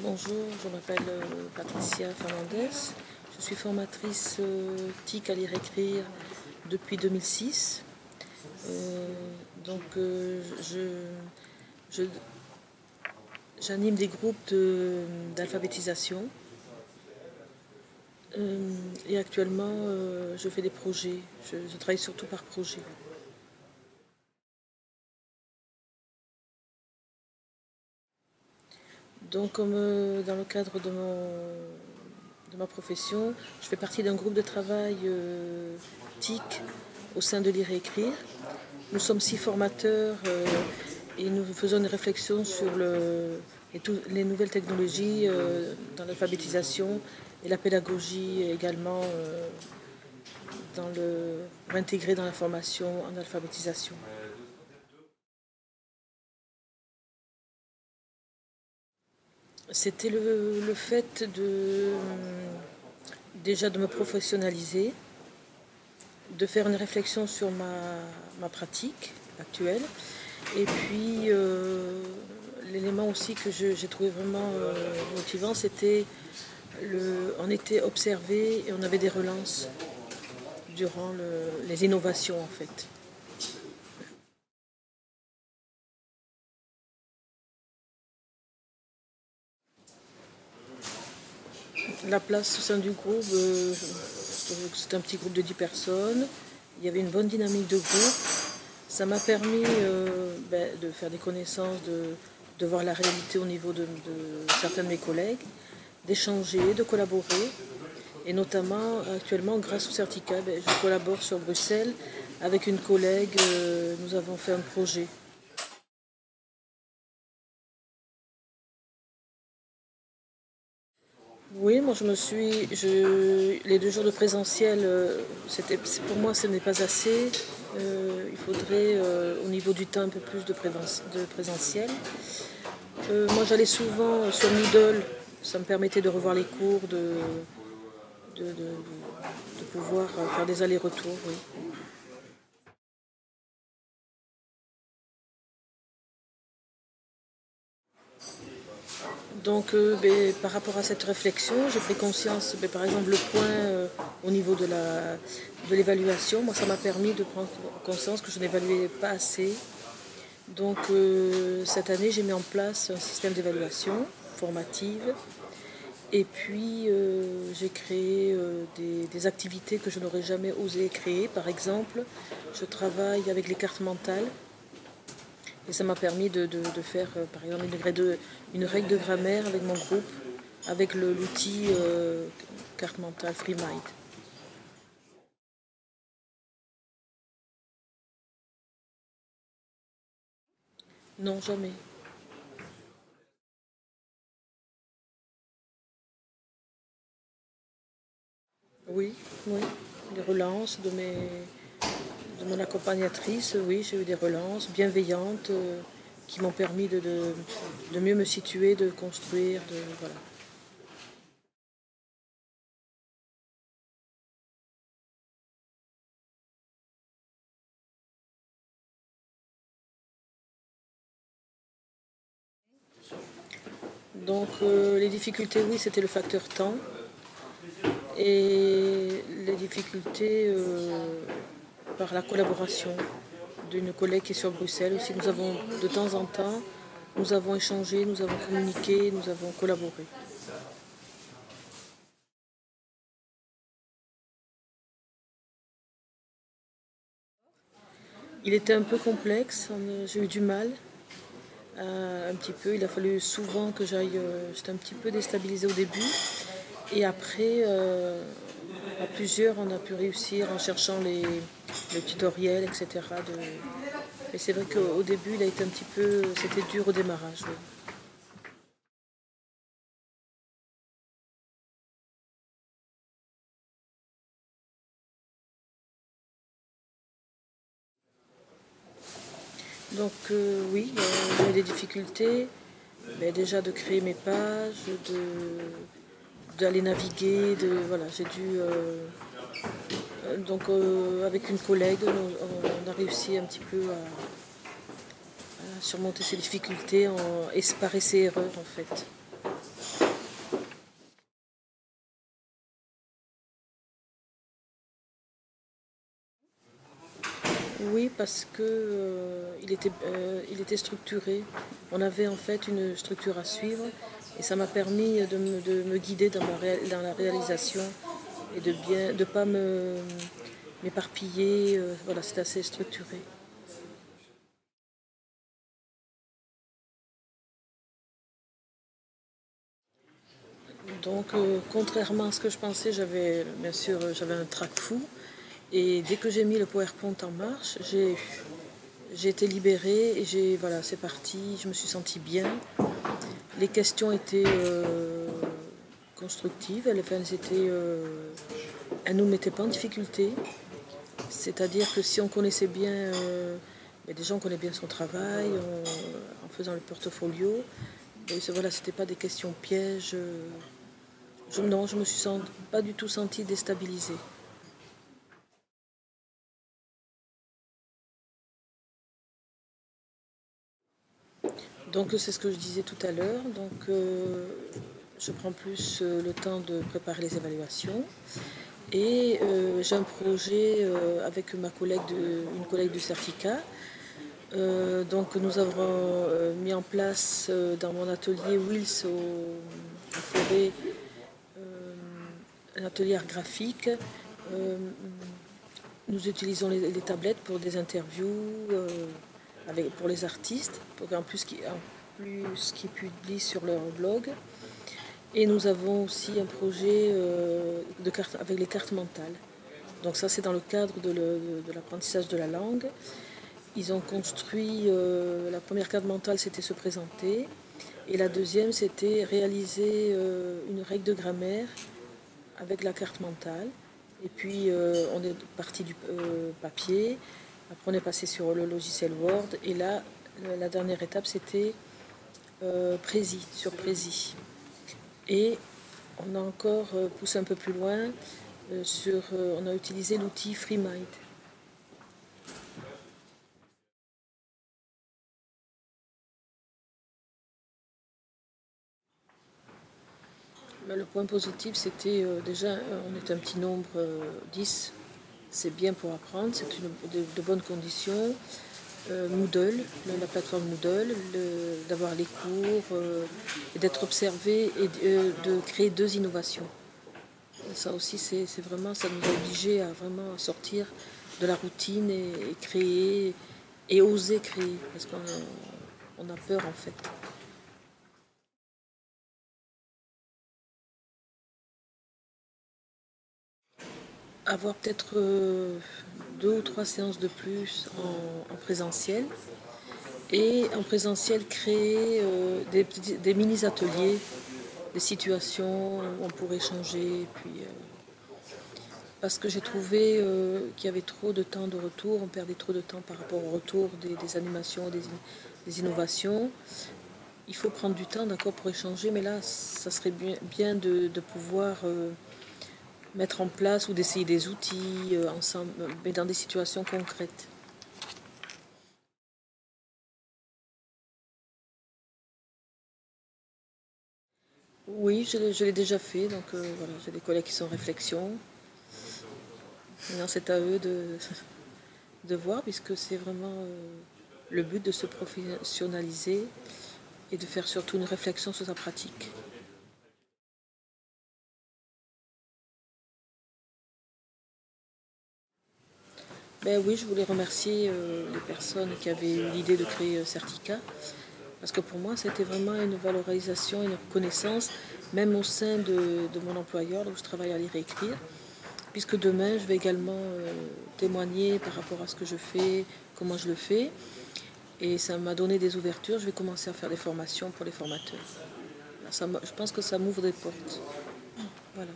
Bonjour, je m'appelle Patricia Fernandez. Je suis formatrice TIC à lire-écrire depuis 2006. Euh, donc, je- j'anime des groupes d'alphabétisation. Et actuellement, je fais des projets. Je travaille surtout par projet. Donc, comme dans le cadre de ma profession, je fais partie d'un groupe de travail TIC au sein de Lire et Écrire. Nous sommes 6 formateurs et nous faisons une réflexion sur les nouvelles technologies dans l'alphabétisation et la pédagogie également pour intégrer dans la formation en alphabétisation. C'était le fait déjà de me professionnaliser, de faire une réflexion sur ma pratique actuelle. Et puis, l'élément aussi que j'ai trouvé vraiment motivant, c'était on était observé et on avait des relances durant les innovations en fait. La place au sein du groupe, c'était un petit groupe de 10 personnes. Il y avait une bonne dynamique de groupe. Ça m'a permis de faire des connaissances, de voir la réalité au niveau de certains de mes collègues, d'échanger, de collaborer. Et notamment, actuellement, grâce au Certica, je collabore sur Bruxelles avec une collègue. Nous avons fait un projet. Oui, moi les 2 jours de présentiel, pour moi ce n'est pas assez. Il faudrait au niveau du temps un peu plus de présentiel. Moi j'allais souvent sur Moodle, ça me permettait de revoir les cours, de pouvoir faire des allers-retours. Oui. Donc, par rapport à cette réflexion, j'ai pris conscience, par exemple, le point au niveau de l'évaluation, moi, ça m'a permis de prendre conscience que je n'évaluais pas assez. Donc, cette année, j'ai mis en place un système d'évaluation formative. Et puis, j'ai créé des activités que je n'aurais jamais osé créer. Par exemple, je travaille avec les cartes mentales. Et ça m'a permis de faire, par exemple, une règle de grammaire avec mon groupe, avec l'outil carte mentale FreeMind. Non, jamais. Oui, oui. Les relances de mon accompagnatrice, oui, j'ai eu des relances bienveillantes qui m'ont permis de mieux me situer, de construire, voilà. Donc les difficultés, oui, c'était le facteur temps. Et les difficultés par la collaboration d'une collègue qui est sur Bruxelles aussi. Nous avons de temps en temps, nous avons échangé, nous avons communiqué, nous avons collaboré. Il était un peu complexe, j'ai eu du mal un petit peu. Il a fallu souvent que j'aille, j'étais un petit peu déstabilisée au début. Et après, à plusieurs, on a pu réussir en cherchant les tutoriels, etc. Mais c'est vrai qu'au début, il a été un petit peu, c'était dur au démarrage. Oui. Donc oui, il y a eu des difficultés. Mais déjà de créer mes pages, d'aller naviguer, voilà, j'ai dû donc avec une collègue, on a réussi un petit peu à surmonter ces difficultés par essai-erreur en fait. Oui, parce que il était structuré. On avait en fait une structure à suivre et ça m'a permis de me guider dans la réalisation et de pas m'éparpiller. Voilà, c'est assez structuré. Donc, contrairement à ce que je pensais, bien sûr, j'avais un trac fou. Et dès que j'ai mis le PowerPoint en marche, j'ai été libérée et voilà, c'est parti. Je me suis sentie bien. Les questions étaient constructives. Elles nous mettaient pas en difficulté. C'est-à-dire que si on connaissait bien, déjà on connaît bien son travail en faisant le portfolio. Et voilà, c'était pas des questions pièges. Non, je me suis pas du tout sentie déstabilisée. Donc c'est ce que je disais tout à l'heure. Donc je prends plus le temps de préparer les évaluations. Et j'ai un projet avec une collègue du certificat. Donc nous avons mis en place dans mon atelier Wills en forêt un atelier art graphique. Nous utilisons les tablettes pour des interviews pour les artistes, en plus qui publient sur leur blog. Et nous avons aussi un projet avec les cartes mentales. Donc ça c'est dans le cadre de l'apprentissage de la langue. Ils ont construit, la première carte mentale c'était se présenter et la deuxième c'était réaliser une règle de grammaire avec la carte mentale. Et puis on est parti du papier, après on est passé sur le logiciel Word et là la dernière étape c'était sur Prési. Et on a encore poussé un peu plus loin on a utilisé l'outil FreeMind. Le point positif, c'était déjà, on est un petit nombre, 10. C'est bien pour apprendre, c'est de bonnes conditions. Moodle, la plateforme Moodle, d'avoir les cours, et d'être observé et de créer 2 innovations. Ça aussi, c'est vraiment, ça nous a obligés à vraiment sortir de la routine et créer, et oser créer, parce qu'on a peur en fait. Avoir peut-être 2 ou 3 séances de plus en présentiel. Et en présentiel, créer des mini-ateliers, des situations où on pourrait échanger. Parce que j'ai trouvé qu'il y avait trop de temps de retour, on perdait trop de temps par rapport au retour des animations, des innovations. Il faut prendre du temps, d'accord, pour échanger, mais là, ça serait bien de pouvoir mettre en place ou d'essayer des outils ensemble, mais dans des situations concrètes. Oui, je l'ai déjà fait, donc voilà, j'ai des collègues qui sont en réflexion. Maintenant, c'est à eux de voir, puisque c'est vraiment le but de se professionnaliser et de faire surtout une réflexion sur sa pratique. Ben oui, je voulais remercier les personnes qui avaient eu l'idée de créer Certica, parce que pour moi, c'était vraiment une valorisation, une reconnaissance, même au sein de mon employeur, là où je travaille à lire et écrire, puisque demain, je vais également témoigner par rapport à ce que je fais, comment je le fais, et ça m'a donné des ouvertures. Je vais commencer à faire des formations pour les formateurs. Je pense que ça m'ouvre des portes. Voilà.